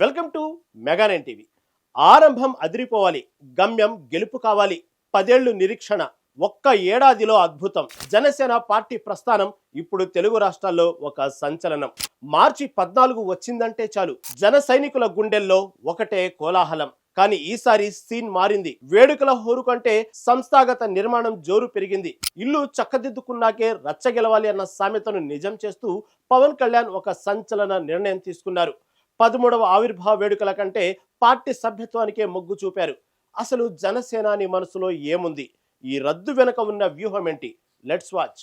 Welcome to mega nine TV. ఆరంభం అదిరిపోవాలి, గమ్యం గెలుపు కావాలి. 10 ఏళ్లు నిరీక్షణ, ఒక్క ఏడాదిలో అద్భుతం. జనసేన పార్టీ ప్రస్థానం ఇప్పుడు తెలుగు రాష్ట్రాల్లో ఒక సంచలనం. మార్చి 14 వచ్చిందంటే చాలు జన సైనికుల గుండెల్లో ఒకటే కోలాహలం. కానీ ఈసారి సీన్ మారింది. వేడుకల హోరు కంటే సంస్థాగత నిర్మాణం జోరు పెరిగింది. ఇల్లు చక్కదిద్దుకున్నాకే రచ్చ గెలవాలి అన్న సామెతను నిజం చేస్తూ పవన్ కళ్యాణ్ ఒక సంచలన నిర్ణయం తీసుకున్నారు. 13వ ఆవిర్భావ వేడుకల కంటే పార్టీ సభ్యత్వానికే మొగ్గు చూపారు. అసలు జనసేనాని మనసులో ఏముంది? ఈ రద్దు వెనుక ఉన్న వ్యూహం ఏంటి? Let's watch.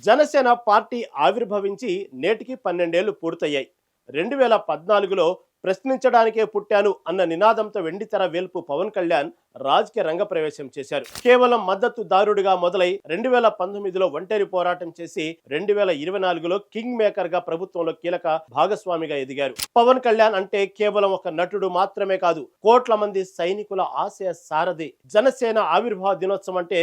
జనసేన పార్టీ ఆవిర్భవించి నేటికి 12 ఏళ్లు పూర్తయ్యాయి. 2014లో ప్రశ్నించడానికే పుట్టాను అన్న నినాదంతో వెండితెర వేల్పు పవన్ కళ్యాణ్ రాజకీయ రంగ ప్రవేశం చేశారు. కేవలం మద్దతుదారుడిగా మొదలై 2019లో ఒంటరి పోరాటం చేసి 2024లో కింగ్ మేకర్ గా ప్రభుత్వంలో కీలక భాగస్వామిగా ఎదిగారు. పవన్ కళ్యాణ్ అంటే కేవలం ఒక నటుడు మాత్రమే కాదు, కోట్ల మంది సైనికుల ఆశయ సారథి. జనసేన ఆవిర్భావ దినోత్సవం అంటే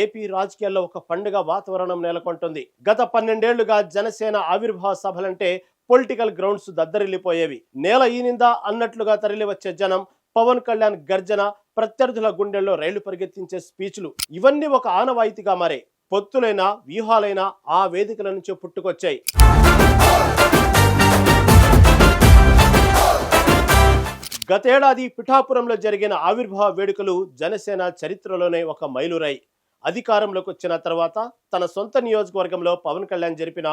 ఏపీ రాజకీయాల్లో ఒక పండుగ వాతావరణం నెలకొంటుంది. గత 12 ఏళ్లుగా జనసేన ఆవిర్భావ సభలంటే పొలిటికల్ గ్రౌండ్స్ దద్దరిల్లిపోయేవి. నేల ఈనిందా అన్నట్లుగా తరలి వచ్చే జనం, పవన్ కళ్యాణ్ గర్జన, ప్రత్యర్థుల గుండెల్లో రైళ్లు పరిగెత్తించే స్పీచ్లు, ఇవన్నీ ఒక ఆనవాయితీగా మారే. పొత్తులైనా వ్యూహాలైనా ఆ వేదికల నుంచే పుట్టుకొచ్చాయి. గతేడాది పిఠాపురంలో జరిగిన ఆవిర్భావ వేడుకలు జనసేన చరిత్రలోనే ఒక మైలురాయి. అధికారంలోకి వచ్చిన తర్వాత తన సొంత నియోజకవర్గంలో పవన్ కళ్యాణ్ జరిపిన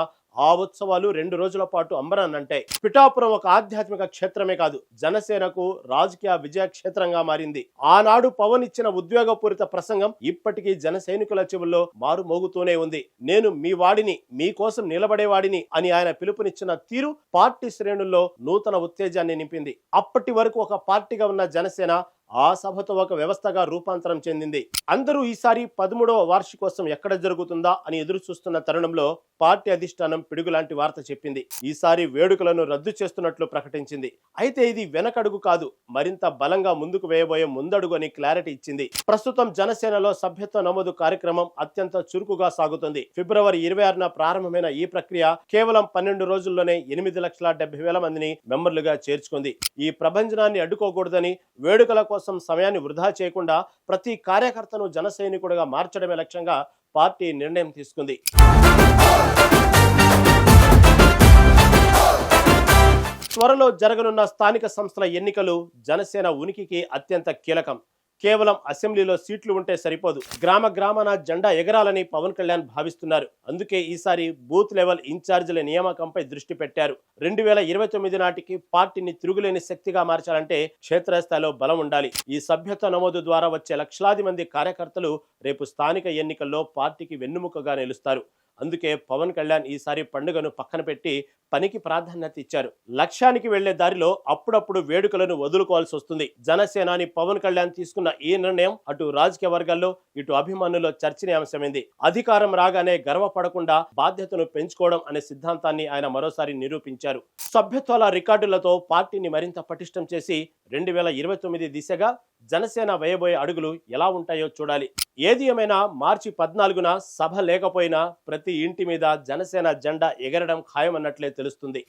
ఆ ఉత్సవాలు 2 రోజుల పాటు అంబరాన్నంటాయి. పిఠాపురం ఒక ఆధ్యాత్మిక క్షేత్రమే కాదు, జనసేనకు రాజకీయ విజయ క్షేత్రంగా మారింది. ఆనాడు పవన్ ఇచ్చిన ఉద్వేగపూరిత ప్రసంగం ఇప్పటికీ జన సైనికుల చెవుల్లో మారుమోగుతూనే ఉంది. నేను మీ వాడిని, మీకోసం నిలబడేవాడిని అని ఆయన పిలుపునిచ్చిన తీరు పార్టీ శ్రేణుల్లో నూతన ఉత్తేజాన్ని నింపింది. అప్పటి వరకు ఒక పార్టీగా ఉన్న జనసేన ఆ సభతో ఒక వ్యవస్థగా రూపాంతరం చెందింది. అందరూ ఈసారి 13వ వార్షికోత్సవం ఎక్కడ జరుగుతుందా అని ఎదురు చూస్తున్న తరుణంలో పార్టీ అధిష్టానం పిడుగులాంటి వార్త చెప్పింది. ఈసారి వేడుకలను రద్దు చేస్తున్నట్లు ప్రకటించింది. అయితే ఇది వెనకడుగు కాదు, మరింత బలంగా ముందుకు వేయబోయే ముందడుగు అని క్లారిటీ ఇచ్చింది. ప్రస్తుతం జనసేనలో సభ్యత్వ నమోదు కార్యక్రమం అత్యంత చురుకుగా సాగుతుంది. ఫిబ్రవరి 26న ప్రారంభమైన ఈ ప్రక్రియ కేవలం 12 రోజుల్లోనే 8,70,000 మందిని మెంబర్లుగా చేర్చుకుంది. ఈ ప్రభంజనాన్ని అడ్డుకోకూడదని, వేడుకల కోసం సమయాన్ని వృధా చేయకుండా ప్రతి కార్యకర్తను జన సైనికుడిగా మార్చడమే లక్ష్యంగా పార్టీ నిర్ణయం తీసుకుంది. త్వరలో జరగనున్న స్థానిక సంస్థల ఎన్నికలు జనసేన ఉనికికి అత్యంత కీలకం. కేవలం అసెంబ్లీలో సీట్లు ఉంటే సరిపోదు, గ్రామాన జెండా ఎగరాలని పవన్ కళ్యాణ్ భావిస్తున్నారు. అందుకే ఈసారి బూత్ లెవెల్ ఇన్ఛార్జీల నియామకంపై దృష్టి పెట్టారు. 2029 నాటికి పార్టీని తిరుగులేని శక్తిగా మార్చాలంటే క్షేత్రస్థాయిలో బలం ఉండాలి. ఈ సభ్యత్వ నమోదు ద్వారా వచ్చే లక్షలాది మంది కార్యకర్తలు రేపు స్థానిక ఎన్నికల్లో పార్టీకి వెన్నుముకగా నిలుస్తారు. అందుకే పవన్ కళ్యాణ్ ఈసారి పండుగను పక్కన పెట్టి పనికి ప్రాధాన్యత ఇచ్చారు. లక్ష్యానికి వెళ్లే దారిలో అప్పుడప్పుడు వేడుకలను వదులుకోవాల్సి వస్తుంది. జనసేనాని పవన్ కళ్యాణ్ తీసుకున్న ఈ నిర్ణయం అటు రాజకీయ వర్గాల్లో, ఇటు అభిమానుల్లో చర్చనీయాంశమైంది. అధికారం రాగానే గర్వపడకుండా బాధ్యతను పెంచుకోవడం అనే సిద్ధాంతాన్ని ఆయన మరోసారి నిరూపించారు. సభ్యత్వాల రికార్డులతో పార్టీని మరింత పటిష్టం చేసి 2029 దిశగా జనసేన వేయబోయే అడుగులు ఎలా ఉంటాయో చూడాలి. ఏది ఏమైనా మార్చి 14న సభ లేకపోయినా ప్రతి ఇంటి మీద జనసేన జెండా ఎగరడం ఖాయమన్నట్లే తెలుస్తుంది.